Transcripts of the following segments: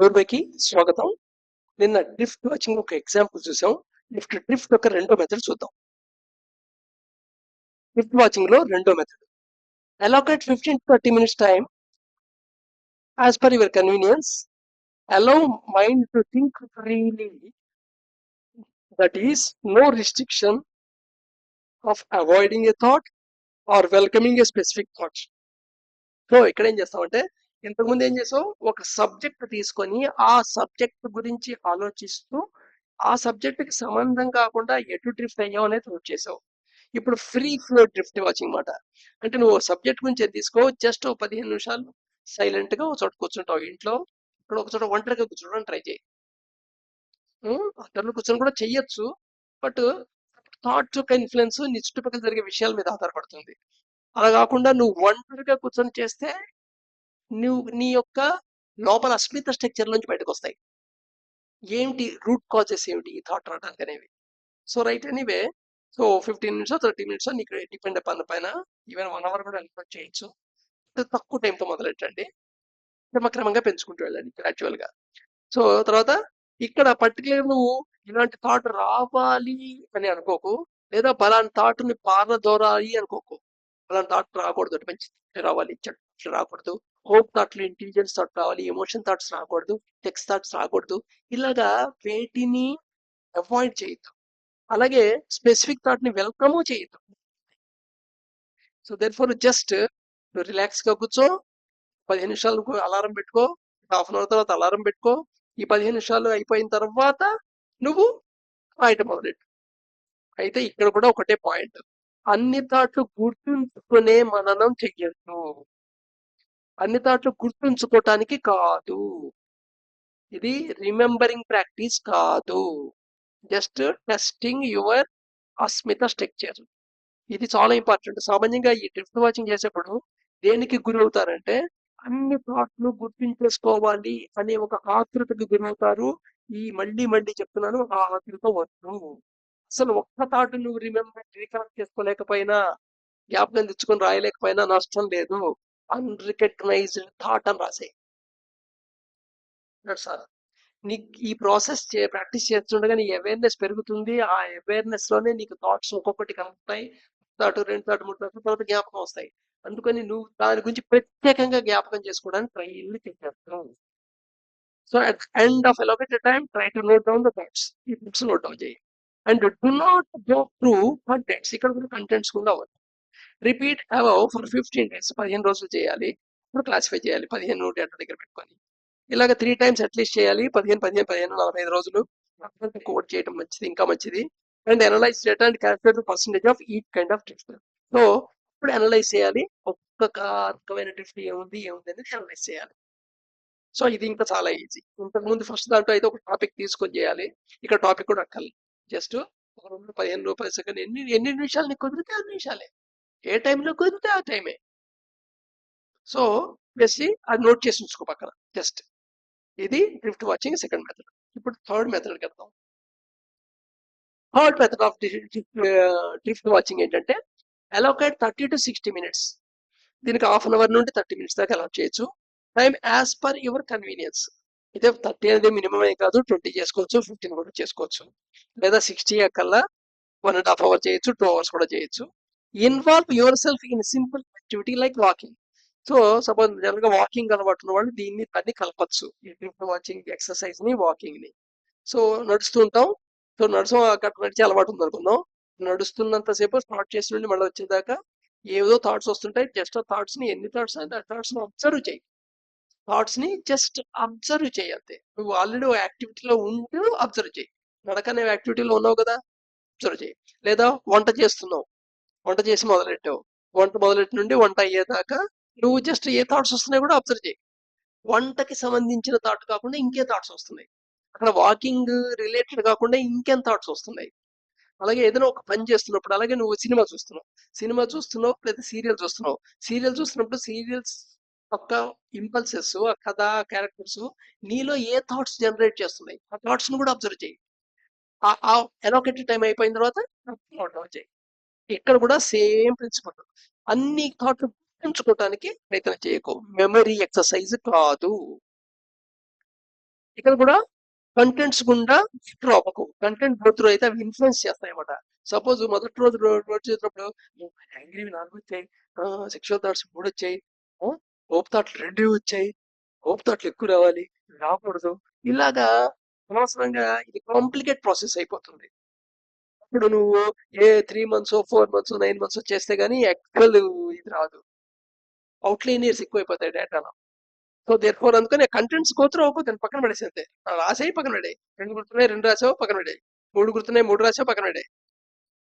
డోర్బైకి స్వాగతం. నిన్న drift watching ఒక ఎగ్జాంపుల్ చూసాం. డ్రిఫ్ట్ యొక్క రెండో మెథడ్ చూద్దాం. డ్రిఫ్ట్ వాచింగ్ లో రెండో method, allocate 15 to 30 minutes time as per your convenience. Allow mind to think freely. That is, no restriction of avoiding a thought or welcoming a specific thought. So ఇక్కడ ఏం చేస్తామంటే, ఇంతకుముందు ఏం చేసావు, ఒక సబ్జెక్ట్ తీసుకొని ఆ సబ్జెక్ట్ గురించి ఆలోచిస్తూ ఆ సబ్జెక్ట్ కి సంబంధం కాకుండా ఎటు డ్రిఫ్ట్ అయ్యావు అనేది నోట్ చేసావు. ఇప్పుడు ఫ్రీ ఫ్లో డ్రిఫ్ట్ వాచింగ్ మాట అంటే, నువ్వు సబ్జెక్ట్ గురించి తీసుకో, జస్ట్ 15 నిమిషాలు సైలెంట్ గా ఒక చోట కూర్చుంటావు ఇంట్లో. ఇక్కడ ఒక చోట ఒంటరిగా కూర్చోవడం ట్రై చేయి. అందరిలో కూర్చొని కూడా చెయ్యొచ్చు, బట్ థాట్ యొక్క ఇన్ఫ్లుయెన్స్ నీ చుట్టుపక్కల జరిగే విషయాల మీద ఆధారపడుతుంది. అలా కాకుండా నువ్వు ఒంటరిగా కూర్చొని చేస్తే నువ్వు నీ యొక్క లోపల అస్మిత స్ట్రక్చర్ నుంచి బయటకు వస్తాయి. ఏంటి రూట్ కాజెస్, ఏమిటి ఈ థాట్ రావడానికి అనేవి. So right, anyway, so 15 minutes 30 minutes నీకు డిపెండ్ అపాన్ పైన, ఈవెన్ 1 అవర్ కూడా ఎన్క్రోచ్ చేయొచ్చు. తక్కువ టైంతో మొదలెట్టండి, క్రమక్రమంగా పెంచుకుంటూ వెళ్ళండి గ్రాడ్యువల్ గా. సో తర్వాత ఇక్కడ పర్టికులర్ నువ్వు ఇలాంటి థాట్ రావాలి అని అనుకోకు, లేదా బలాంటి థాట్ని పారదోరాలి అనుకోకు. అలాంటి థాట్ రాకూడదు, మంచి రావాలి, చెట్టు రాకూడదు, హోప్ థాట్లు, ఇంటెలిజెన్స్ థాట్ రావాలి, ఎమోషన్ థాట్స్ రాకూడదు, టెక్స్ట్ థాట్స్ రాకూడదు. ఇలాగా వేటిని అవాయిడ్ చేయొద్దు, అలాగే స్పెసిఫిక్ థాట్ ని వెల్కమ్ చేయొద్దు. So there four just relax గా కూర్చో, 15 నిమిషాలు అలారం పెట్టుకో, హాఫ్ అన్ అవర్ తర్వాత అలారం పెట్టుకో. ఈ 15 నిమిషాలు అయిపోయిన తర్వాత నువ్వు రాయటం మొదలెట్టు. అయితే ఇక్కడ కూడా ఒకటే పాయింట్, అన్ని థాట్లు గుర్తుంచుకునే మననం చెయ్యొద్దు. అన్ని థాట్లు గుర్తుంచుకోవటానికి కాదు, ఇది రిమెంబరింగ్ ప్రాక్టీస్ కాదు, just testing your Asmita structure. ఇది చాలా ఇంపార్టెంట్. సామాన్యంగా ఈ డ్రిఫ్ట్ వాచింగ్ చేసేప్పుడు దేనికి గురవుతారంటే, అన్ని థాట్లు గుర్తించేసుకోవాలి అనే ఒక ఆతృతకు గురవుతారు. ఈ మళ్ళీ మళ్ళీ చెప్తున్నాను, ఆ ఆతృత వద్దు. అసలు ఒక్క థాట్ నువ్వు రీకలెక్ట్ చేసుకోలేకపోయినా, జ్ఞాపకం తెచ్చుకొని రాయలేకపోయినా నష్టం లేదు. అన్రికగ్నైజ్డ్ థాట్ అని రాసే. నీకు ఈ ప్రాసెస్ ప్రాక్టీస్ చేస్తుండగా నీ అవేర్నెస్ పెరుగుతుంది. ఆ అవేర్నెస్ లోనే నీకు థాట్స్ ఒక్కొక్కటి కలుగుతాయి. థాట్, 2 థాట్, 3 థాట్, తర్వాత జ్ఞాపకం వస్తాయి. అందుకని నువ్వు దాని గురించి ప్రత్యేకంగా జ్ఞాపకం చేసుకోవడానికి ట్రైలు చేసేస్తావు. So at end of allocated time try to note down the thoughts. ఈ బుక్స్ నోట్ డౌన్ చేయి. And do not go through contents. ఇక్కడ కూడా కంటెంట్స్ కూడా అవ్వదు. Repeat above for 15 days. 15 రోజులు చేయాలి. ఇప్పుడు క్లాసిఫై చేయాలి 15 డేటా దగ్గర పెట్టుకొని. ఇలాగ 3 times అట్లీస్ట్ చేయాలి. 15, 15, 15, 45 రోజులు కోడ్ చేయడం మంచిది, ఇంకా మంచిది. And analyse data and calculate the percentage of each kind of drift. So ఇప్పుడు అనలైజ్ చేయాలి, ఒక్కొక్క రకమైన డ్రిఫ్ట్ ఏముంది అనేది అనలైజ్ చేయాలి. సో ఇది ఇంకా చాలా ఈజీ. ఇంతకుముందు ఫస్ట్ దాంట్లో అయితే ఒక టాపిక్ తీసుకొని చేయాలి, ఇక్కడ టాపిక్ కూడా అక్కర్లేదు. జస్ట్ ఒక 15 రూపాయల సెకండ్, ఎన్ని నిమిషాలు నీకు కుదిరితే 6 నిమిషాలే, ఏ టైంలో కుదిరితే ఆ టైమే. సో బేసి అది నోట్ చేసి ఉంచుకో పక్కన. జస్ట్ ఇది డ్రిఫ్ట్ వాచింగ్ సెకండ్ మెథడ్. ఇప్పుడు థర్డ్ మెథడ్ వెళ్దాం. Third method of drift watching ఏంటంటే, అలోకేట్ 30 to 60 minutes. దీనికి హాఫ్ అన్ అవర్ నుండి 30 minutes దాకా అలౌట్ చేయొచ్చు. Time as per your convenience. అయితే 30 అనేది మినిమం ఏ కాదు, 20 చేసుకోవచ్చు, 15 కూడా చేసుకోవచ్చు, లేదా 60 కల్లా 1.5 hour చేయొచ్చు, 2 hours కూడా చేయొచ్చు. Involve your self in simple activity like walking. So suppose general గా వాకింగ్ అలవాటు ఉన్న వాళ్ళు దాన్ని కలపచ్చు, ఈ డ్రిఫ్ట్ వాచింగ్ ఎక్సర్సైజ్ ని, వాకింగ్ ని. సో నడుస్తూ ఉంటాం. సో అక్కడ నడిచే అలవాటు ఉంది అనుకుందాం. నడుస్తున్నంతసేపు స్టార్ట్ చేసి నుండి మళ్ళీ వచ్చేదాకా ఏదో థాట్స్ వస్తుంటాయి. జస్ట్ ఆ థాట్స్ ని, ఎన్ని థాట్స్ అయితే ఆ థాట్స్ ని అబ్జర్వ్ చేయి. థాట్స్ ని జస్ట్ అబ్జర్వ్ చేయి అంతే. నువ్వు ఆల్రెడీ ఒక యాక్టివిటీలో ఉంటూ అబ్జర్వ్ చేయి. నడకనే యాక్టివిటీలో ఉన్నావు కదా, అబ్జర్వ్ చేయి. లేదా వంట చేస్తున్నావు, వంట చేసి మొదలెట్టావు, వంట మొదలెట్టి నుండి వంట అయ్యేదాకా నువ్వు జస్ట్ ఏ థాట్స్ వస్తున్నాయి కూడా అబ్జర్వ్ చేయి. వంటకి సంబంధించిన థాట్ కాకుండా ఇంకే థాట్స్ వస్తున్నాయి, అక్కడ వాకింగ్ రిలేటెడ్ కాకుండా ఇంకేం థాట్స్ వస్తున్నాయి. అలాగే ఏదైనా ఒక పని చేస్తున్నప్పుడు, అలాగే నువ్వు సినిమా చూస్తున్నావు లేదా సీరియల్ చూస్తున్నప్పుడు సీరియల్స్ యొక్క ఇంపల్సెస్, ఆ కథ, క్యారెక్టర్స్ నీలో ఏ థాట్స్ జనరేట్ చేస్తున్నాయి, ఆ థాట్స్ ను కూడా అబ్జర్వ్ చేయి. ఆ అలోకేటెడ్ టైం అయిపోయిన తర్వాత చేయి. ఇక్కడ కూడా సేమ్ ప్రిన్సిపల్. అన్ని థాట్లు గుర్తుంచుకోవటానికి ప్రయత్నం చేయకు, మెమరీ ఎక్సర్సైజ్ కాదు. ఇక్కడ కూడా కంటెంట్స్ గుండా త్రూ అవ్వకు. కంటెంట్ గో త్రూ అయితే అవి ఇన్‌ఫ్లుయెన్స్ చేస్తాయన్నమాట. సపోజ్ మొదటి రోజు నోట్ చేసినప్పుడు యాంగ్రీవి 4 వచ్చాయి. సెక్షువల్ థాట్స్ 3 వచ్చాయి. హోప్ థాట్‌లు 2 వచ్చాయి. హోప్ థాట్‌లు ఎక్కువ రావాలి. రాకూడదు. ఇలాగా అనవసరంగా ఇది కాంప్లికేట్ ప్రాసెస్ అయిపోతుంది. ఇప్పుడు నువ్వు 3 మంత్సో, 4 మంత్సో, 9 మంత్సో చేస్తే గాని యాక్చువల్ ఇది రాదు. అవుట్‌లైనియర్స్ ఎక్కువైపోతాయి డేటాలో. సో దేర్‌ఫోర్ అందుకని కంటెంట్స్ గో త్రూ అవ్వకు, దాన్ని పక్కన పడేసేయి అంతే. రాసేయి పక్కన పడేయి. 2 గుర్తున్నాయి 2 రాసావు పక్కన పడేయి. 3 గుర్తున్నాయి 3 రాసావు పక్కన పడేయి.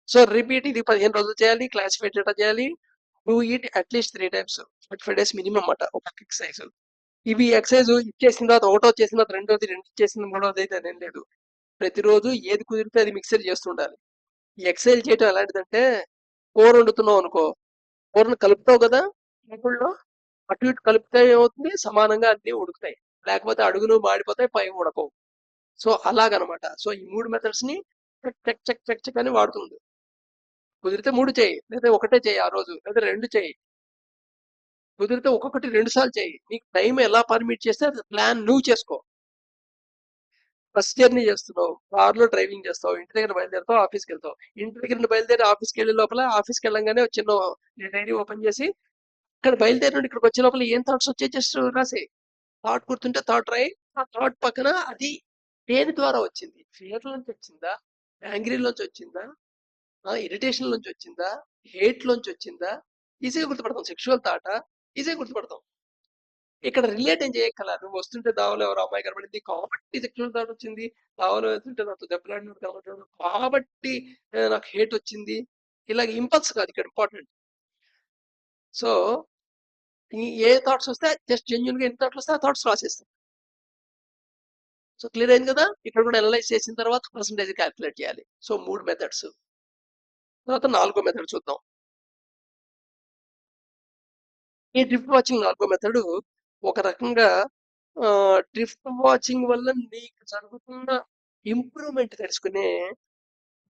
సో రిపీట్ ఇది 15 రోజులు చేయాలి. క్లాసిఫై డేటా చేయాలి. Do it at least 3 times. 45 days minimum అన్నమాట ఒక ఎక్సర్సైజ్. ఇవి ఎక్సర్సైజ్ ఇచ్చేసిన తర్వాత ఒకటో చేసిన తర్వాత రెండోది, రెండు చేసిన మూడోది అయితే అదేం లేదు. ప్రతిరోజు ఏది కుదిరితే అది మిక్సర్ చేస్తుండాలి. ఈ ఎక్సర్సైజ్ చేయటం ఎలాంటిదంటే, కూర వండుతున్నావు అనుకో, కూరను కలుపుతావు కదా మూకుడులో, అటు ఇటు కలిపితే ఏమవుతుంది సమానంగా అన్ని ఉడుకుతాయి. లేకపోతే అడుగును మాడిపోతాయి, పై ఉడకవు. సో అలాగనమాట. సో ఈ 3 మెథడ్స్ ని check check check check check అని వాడుతుంది. కుదిరితే 3 చేయి, లేదా ఒకటే చేయి ఆ రోజు, లేదా 2 చేయి. కుదిరితే ఒక్కొక్కటి 2 సార్లు చేయి. నీకు టైం ఎలా పర్మిట్ చేస్తే అది ప్లాన్ నువ్వు చేసుకో. బస్ జర్నీ చేస్తున్నావు, కార్లో డ్రైవింగ్ చేస్తావు, ఇంటి దగ్గర బయలుదేరుతావు, ఆఫీస్కి వెళ్తావు. ఇంటి దగ్గర నుండి బయలుదేరి ఆఫీస్కి వెళ్ళే లోపల, ఆఫీస్కి వెళ్ళంగానే చిన్న డైరీ ఓపెన్ చేసి ఇక్కడ బయలుదేరి నుండి ఇక్కడికి వచ్చే లోపల ఏం థాట్స్ వచ్చే జస్ట్ రాసే. థాట్ గుర్తుంటే థాట్ రాయి. ఆ థాట్ పక్కన అది దేని ద్వారా వచ్చింది? ఫియర్ నుంచి వచ్చిందా, యాంగ్రీ నుంచి వచ్చిందా, ఇరిటేషన్ నుంచి వచ్చిందా, హేట్ నుంచి వచ్చిందా? ఈజీగా గుర్తుపడతాం. సెక్షువల్ థాటా? ఈజీగా గుర్తుపడతాం. ఇక్కడ రిలేట్ ఏం చేయక్కల. నువ్వు వస్తుంటే దావలో ఎవరో అమ్మాయి కనబడింది కాబట్టి సెక్షువల్ థాట్ వచ్చింది. దావలో వెళ్తుంటే నాతో దెబ్బలాడినట్టు కనబడ్డాడు కాబట్టి నాకు హేట్ వచ్చింది. ఇలాగ ఇంపల్స్ కాదు ఇక్కడ ఇంపార్టెంట్. సో ఏ థాట్స్ వస్తే జస్ట్ జెన్యున్ గా ఎన్ని థాట్స్ వస్తే ఆ థాట్స్ రాసేస్తాం. సో క్లియర్ అయింది కదా. ఇక్కడ కూడా అనలైజ్ చేసిన తర్వాత పర్సంటేజ్ క్యాల్కులేట్ చేయాలి. So 3 methods. తర్వాత 4గో మెథడ్ చూద్దాం. ఈ డ్రిఫ్ట్ వాచింగ్ 4గో మెథడ్ ఒక రకంగా డ్రిఫ్ట్ వాచింగ్ వల్ల నీకు జరుగుతున్న ఇంప్రూవ్మెంట్ తెలుసుకునే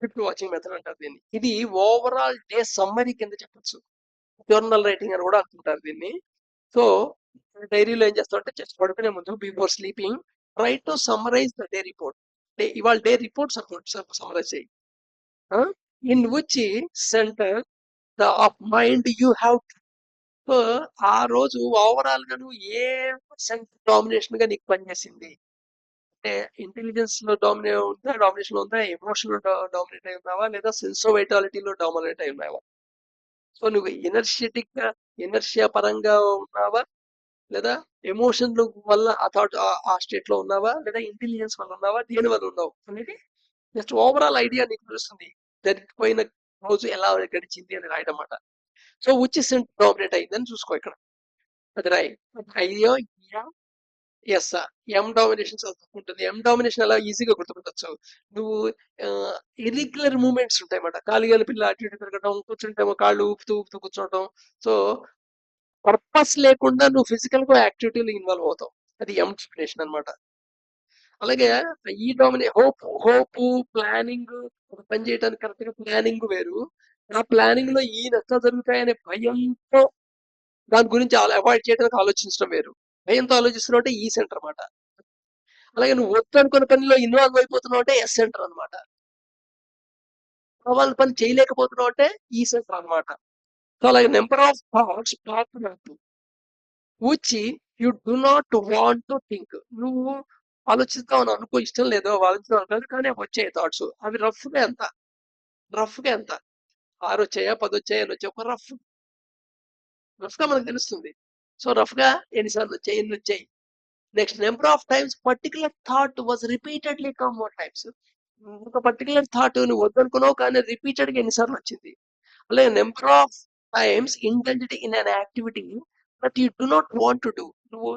డ్రిఫ్ట్ వాచింగ్ మెథడ్ అంటారు దీన్ని. ఇది ఓవరాల్ డే సమ్మరీ కింద చెప్పొచ్చు. జర్నల్ రైటింగ్ అని కూడా అంటుంటారు దీన్ని. సో డైరీలో ఏం చేస్తావు అంటే జస్ట్ పడుకునే ముందు before sleeping try to summarise the day report. ఇవాళ డే రిపోర్ట్ సమ్మరైజ్ చేయి. In which centre the of mind you have. So ఆ రోజు ఓవరాల్ గా నువ్వు ఏ సెంటర్ డామినేషన్ గా నీకు పనిచేసింది అంటే ఇంటెలిజెన్స్ లో డామినేషన్ లో ఉందా, ఎమోషన్ లో డామినేట్ అయి ఉన్నావా, లేదా సెన్స్ ఆఫ్ వైటాలిటీలో డామినేట్ అయి ఉన్నావా? సో నువ్వు ఎనర్జెటిక్ గా ఎనర్షియా పరంగా ఉన్నావా, లేదా ఎమోషన్ వల్ల ఆ థాట్ ఆ స్టేట్ లో ఉన్నావా, లేదా ఇంటెలిజెన్స్ వల్ల ఉన్నావా, దేని వల్ల ఉన్నావు అనేది జస్ట్ ఓవరాల్ ఐడియా నీకు తెలుస్తుంది. జరిగిపోయిన రోజు ఎలా గడిచింది అని రాయడం అన్నమాట. సో విచ్ సెంటర్ డామినేట్ అయిందని చూసుకో ఇక్కడ. అది రాయి. అయ్యో ఎస్ ఎం డామినేషన్ ఉంటుంది. ఎం డామినేషన్ ఎలా ఈజీగా గుర్తుపెట్టచ్చు. నువ్వు ఇర్రెగ్యులర్ మూమెంట్స్ ఉంటాయి అన్నమాట. కాలు పిల్ల అటు ఇటు తిరగడం, కూర్చుంటేమో కాళ్ళు ఊపుతూ ఊపుతూ కూర్చోవడం. సో పర్పస్ లేకుండా నువ్వు ఫిజికల్ గా యాక్టివిటీలో ఇన్వాల్వ్ అవుతావు. అది ఎం డామినేషన్ అనమాట. అలాగే ఈ హోప్ ప్లానింగ్ ఒక పని చేయడానికి కరెక్ట్ గా ప్లానింగ్ వేరు. ఆ ప్లానింగ్ లో ఈ నష్టాలు జరుగుతాయనే భయంతో దాని గురించి అవాయిడ్ చేయడానికి ఆలోచించడం వేరు. భయంతో ఆలోచిస్తున్నావు అంటే ఈ సెంటర్ అన్నమాట. అలాగే నువ్వు వద్దు అనుకున్న పనిలో ఇన్వాల్వ్ అయిపోతున్నావు అంటే ఎస్ సెంటర్ అనమాట. వాళ్ళ పని చేయలేకపోతున్నావు అంటే ఈ సెంటర్ అనమాట. సో అలాగే number of thoughts which you do not want to think. నువ్వు ఆలోచిస్తావు అని అనుకో, ఇష్టం లేదో ఆలోచిస్తావు కాదు, కానీ వచ్చాయి థాట్స్. అవి రఫ్ గా ఎంత 6 వచ్చాయా 10 వచ్చాయా అని వచ్చాయి. ఒక రఫ్ గా మనకు తెలుస్తుంది. సో రఫ్ గా ఎన్నిసార్లు వచ్చాయి, ఎన్ని వచ్చాయి. Next number of times particular thought was repeatedly come more times. ఒక పర్టికులర్ థాట్ నువ్వు వద్దనుకున్నావు కానీ రిపీటెడ్ గా ఎన్నిసార్లు వచ్చింది. అలాగే number of times intensity in an activity but you do not want to do. నువ్వు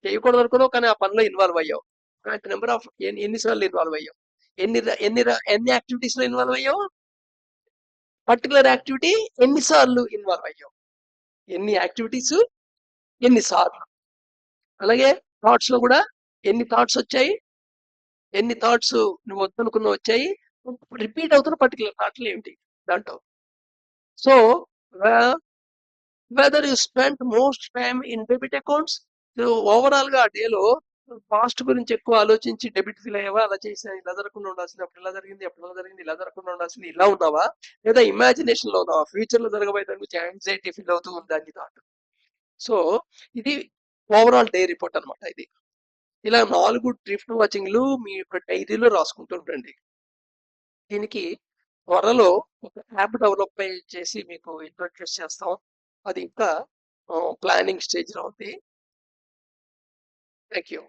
చేయకూడదు అనుకున్నావు కానీ ఆ పనిలో ఇన్వాల్వ్ అయ్యావు. నెంబర్ ఆఫ్ ఎన్నిసార్లు ఇన్వాల్వ్ అయ్యావు, ఎన్ని ఎన్ని ఎన్ని యాక్టివిటీస్ లో ఇన్వాల్వ్ అయ్యావు, పర్టికులర్ యాక్టివిటీ ఎన్నిసార్లు ఇన్వాల్వ్ అయ్యావు, ఎన్ని యాక్టివిటీస్ ఎన్నిసార్లు. అలాగే థాట్స్ లో కూడా ఎన్ని థాట్స్ వచ్చాయి, ఎన్ని థాట్స్ నువ్వు వద్దనుకున్న వచ్చాయి, రిపీట్ అవుతున్న పర్టికులర్ థాట్లు ఏమిటి దాంట్లో. So whether you spend most time in debit accounts. Overall గా ఆ డేలో పాస్ట్ గురించి ఎక్కువ ఆలోచించి డెబిట్ ఫీల్ అయ్యావా? అలా చేసా, ఇలా జరగకుండా ఉండాల్సింది, అప్పుడు ఇలా జరిగింది, అప్పుడు ఇలా జరిగింది, ఇలా జరగకుండా ఉండాల్సింది, ఇలా ఉన్నావా? లేదా ఇమాజినేషన్ లో ఉన్నావా? ఫ్యూచర్ లో జరగబోయే దాని గురించి యాంగ్జైటీ ఫీల్ అవుతూ ఉంది దాని థాట్. సో ఇది ఓవరాల్ డే రిపోర్ట్ అన్నమాట. ఇది ఇలా 4 డ్రిఫ్ట్ వాచింగ్లు మీ యొక్క డైరీలో రాసుకుంటూ ఉండండి. దీనికి త్వరలో ఒక యాప్ డెవలప్ చేసి మీకు ఇంట్రొడ్యూస్ చేస్తాం. అది ఇంకా ప్లానింగ్ స్టేజ్లో ఉంది. Thank you.